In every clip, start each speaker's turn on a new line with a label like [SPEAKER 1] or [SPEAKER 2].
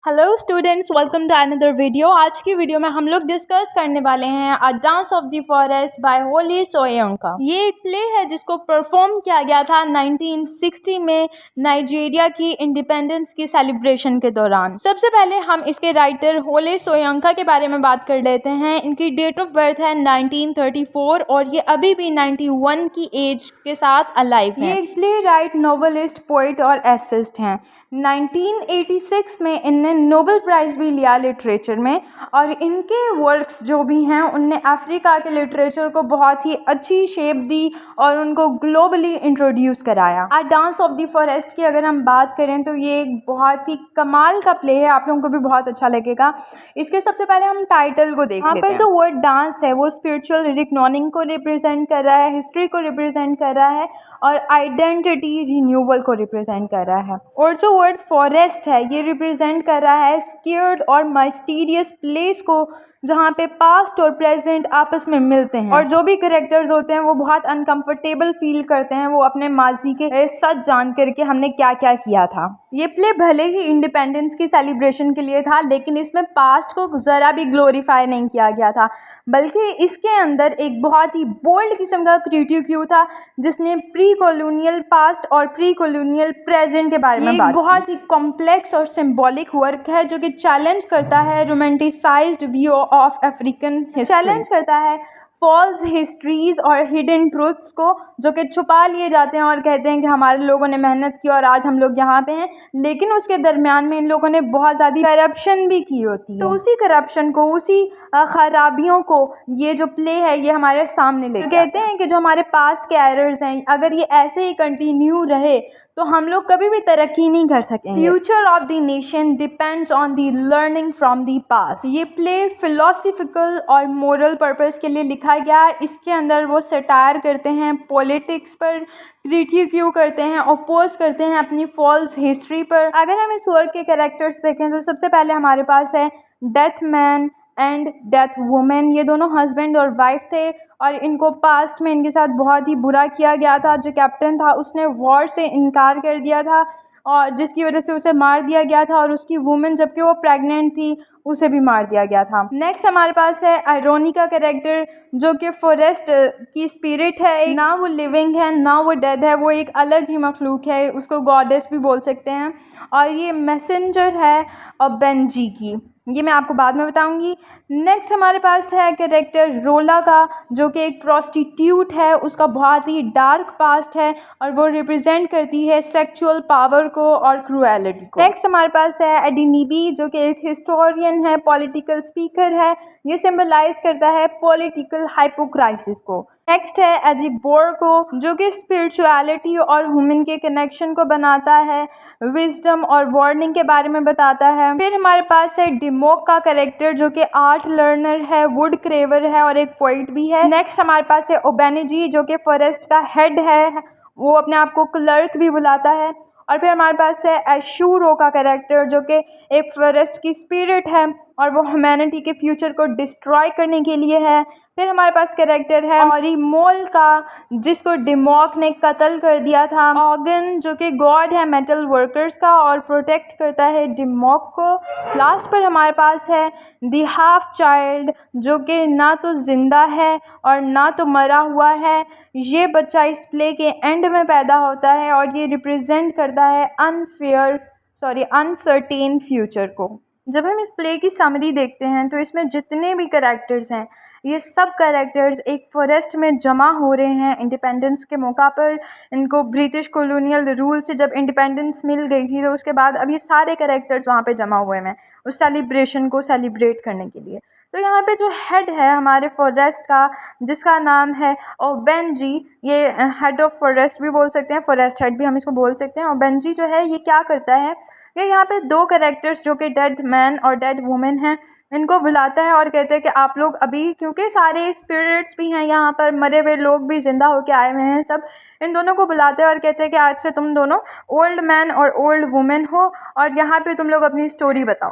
[SPEAKER 1] Hello students, welcome to another video. आज की video में हम लोग डिस्कस करने वाले हैं a dance of the forest by Wole Soyinka. ये एक प्ले है जिसको परफॉर्म किया गया था 1960 में नाइजीरिया की इंडिपेंडेंस की सेलिब्रेशन के दौरान। सबसे पहले हम इसके राइटर होली सोयंका के बारे में बात कर लेते हैं। इनकी डेट ऑफ बर्थ है 1934 और ये अभी भी 91 की एज के साथ अलाइव है। ये एक प्ले राइट, नोवेलिस्ट, पोइट और एसेस्ट हैं। 1986 में इनने नोबेल प्राइज़ भी लिया लिटरेचर में, और इनके वर्क्स जो भी हैं उनने अफ्रीका के लिटरेचर को बहुत ही अच्छी शेप दी और उनको ग्लोबली इंट्रोड्यूस कराया। आ डांस ऑफ द फॉरेस्ट की अगर हम बात करें तो ये एक बहुत ही कमाल का प्ले है, आप लोगों को भी बहुत अच्छा लगेगा। इसके सबसे पहले हम टाइटल को देख लेते हैं। यहाँ पर जो वर्ड डांस है वो स्पिरिचुअल रिकग्निशन को रिप्रेजेंट कर रहा है, हिस्ट्री को रिप्रेजेंट कर रहा है और आइडेंटिटी रिन्यूअल को रिप्रेजेंट कर रहा है। और जो वर्ड फॉरेस्ट है ये रिप्रेजेंट कर रहा है स्केर्ड और माइस्टीरियस प्लेस को, जहाँ पे पास्ट और प्रेजेंट आपस में मिलते हैं और जो भी कैरेक्टर्स होते हैं वो बहुत अनकंफर्टेबल फील करते हैं, वो अपने माजी के सच जान करके हमने क्या क्या किया था। ये प्ले भले ही इंडिपेंडेंस की सेलिब्रेशन के लिए था, लेकिन इसमें पास्ट को ज़रा भी ग्लोरीफाई नहीं किया गया था, बल्कि इसके अंदर एक बहुत ही बोल्ड किस्म का क्रिटिक्यू था जिसने प्री कॉलोनियल पास्ट और प्री कॉलोनियल प्रेजेंट के बारे में बात की। बहुत ही कॉम्प्लेक्स और सिंबॉलिक वर्क है जो कि चैलेंज करता है romanticised view of African history, challenge करता है फॉल्स हिस्ट्रीज और हिडन ट्रूथ्स को जो कि छुपा लिए जाते हैं और कहते हैं कि हमारे लोगों ने मेहनत की और आज हम लोग यहाँ पे हैं, लेकिन उसके दरमियान में इन लोगों ने बहुत ज़्यादा करप्शन भी की होती है। तो उसी करप्शन को, उसी खराबियों को ये जो प्ले है ये हमारे सामने ले कहते हैं कि जो हमारे पास्ट के एरर्स हैं, अगर ये ऐसे ही कंटिन्यू रहे तो हम लोग कभी भी तरक्की नहीं कर सकेंगे। Future of the nation depends on the learning from the past. ये प्ले फिलोसफिकल और मोरल पर्पस के लिए लिखा गया है। इसके अंदर वो सटायर करते हैं पॉलिटिक्स पर, क्रिटिक्यू करते हैं, अपोज करते हैं अपनी फॉल्स हिस्ट्री पर। अगर हम इस वर्क के कैरेक्टर्स देखें तो सबसे पहले हमारे पास है death man and death women. ये दोनों हस्बैंड और वाइफ थे और इनको पास्ट में इनके साथ बहुत ही बुरा किया गया था। जो कैप्टन था उसने वॉर से इनकार कर दिया था और जिसकी वजह से उसे मार दिया गया था, और उसकी वुमेन जबकि वो प्रेग्नेंट थी उसे भी मार दिया गया था। नेक्स्ट हमारे पास है आयरोनी का कैरेक्टर जो कि फॉरेस्ट की स्पिरिट है। ना वो लिविंग है ना वो डेड है, वो एक अलग ही मखलूक है, उसको गॉडेस भी बोल सकते हैं, और ये मैसेंजर है बेंजी की। ये मैं आपको बाद में बताऊंगी। नेक्स्ट हमारे पास है कैरेक्टर रोला का जो कि एक प्रोस्टिट्यूट है, उसका बहुत ही डार्क पास्ट है और वो रिप्रेजेंट करती है सेक्सुअल पावर को और क्रूएलिटी को। नेक्स्ट हमारे पास है एडिनीबी जो कि एक हिस्टोरियन है, पॉलिटिकल स्पीकर है, ये सिंबलाइज करता है पॉलिटिकल हाइपोक्राइसिस को। नेक्स्ट है एजिबोर को जो कि स्पिरिचुअलिटी और ह्यूमन के कनेक्शन को बनाता है, विजडम और वार्निंग के बारे में बताता है। फिर हमारे पास है डिमोक का कैरेक्टर जो कि आर्ट लर्नर है, वुड क्रेवर है और एक पोइट भी है। नेक्स्ट हमारे पास है ओबेनेजी जो कि फॉरेस्ट का हेड है, वो अपने आप को क्लर्क भी बुलाता है। और फिर हमारे पास है एशूरो का कैरेक्टर जो कि एक फॉरेस्ट की स्पिरिट है और वो ह्यूमैनिटी के फ्यूचर को डिस्ट्रॉय करने के लिए है। फिर हमारे पास कैरेक्टर है ऑरिमोल का जिसको डिमॉक ने कत्ल कर दिया था। ऑर्गन जो कि गॉड है मेटल वर्कर्स का और प्रोटेक्ट करता है डिमॉक को। लास्ट पर हमारे पास है द हाफ चाइल्ड जो कि ना तो जिंदा है और ना तो मरा हुआ है। ये बच्चा इस प्ले के एंड में पैदा होता है और ये रिप्रेजेंट करता है अनसर्टेन फ्यूचर को। जब हम इस प्ले की समरी देखते हैं तो इसमें जितने भी कैरेक्टर्स हैं ये सब कैरेक्टर्स एक फॉरेस्ट में जमा हो रहे हैं इंडिपेंडेंस के मौका पर। इनको ब्रिटिश कॉलोनियल रूल से जब इंडिपेंडेंस मिल गई थी तो उसके बाद अब ये सारे कैरेक्टर्स वहाँ पे जमा हुए हैं उस सेलिब्रेशन को सेलिब्रेट करने के लिए। तो यहाँ पे जो हेड है हमारे फॉरेस्ट का जिसका नाम है ओबेंजी, ये हेड ऑफ फॉरेस्ट भी बोल सकते हैं, फॉरेस्ट हेड भी हम इसको बोल सकते हैं। ओबेंजी जो है ये क्या करता है, ये यहाँ पे दो कैरेक्टर्स जो कि डेड मैन और डेड वुमेन हैं इनको बुलाता है और कहते हैं कि आप लोग अभी, क्योंकि सारे स्पिरिट्स भी हैं यहाँ पर, मरे हुए लोग भी जिंदा होके आए हुए हैं, सब इन दोनों को बुलाते हैं और कहते हैं कि आज से तुम दोनों ओल्ड मैन और ओल्ड वुमेन हो और यहाँ पे तुम लोग अपनी स्टोरी बताओ।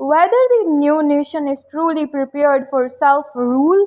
[SPEAKER 1] whether the new nation is truly prepared for self rule،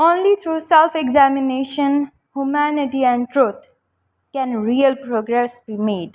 [SPEAKER 1] only through self examination, humanity and truth can real progress be made،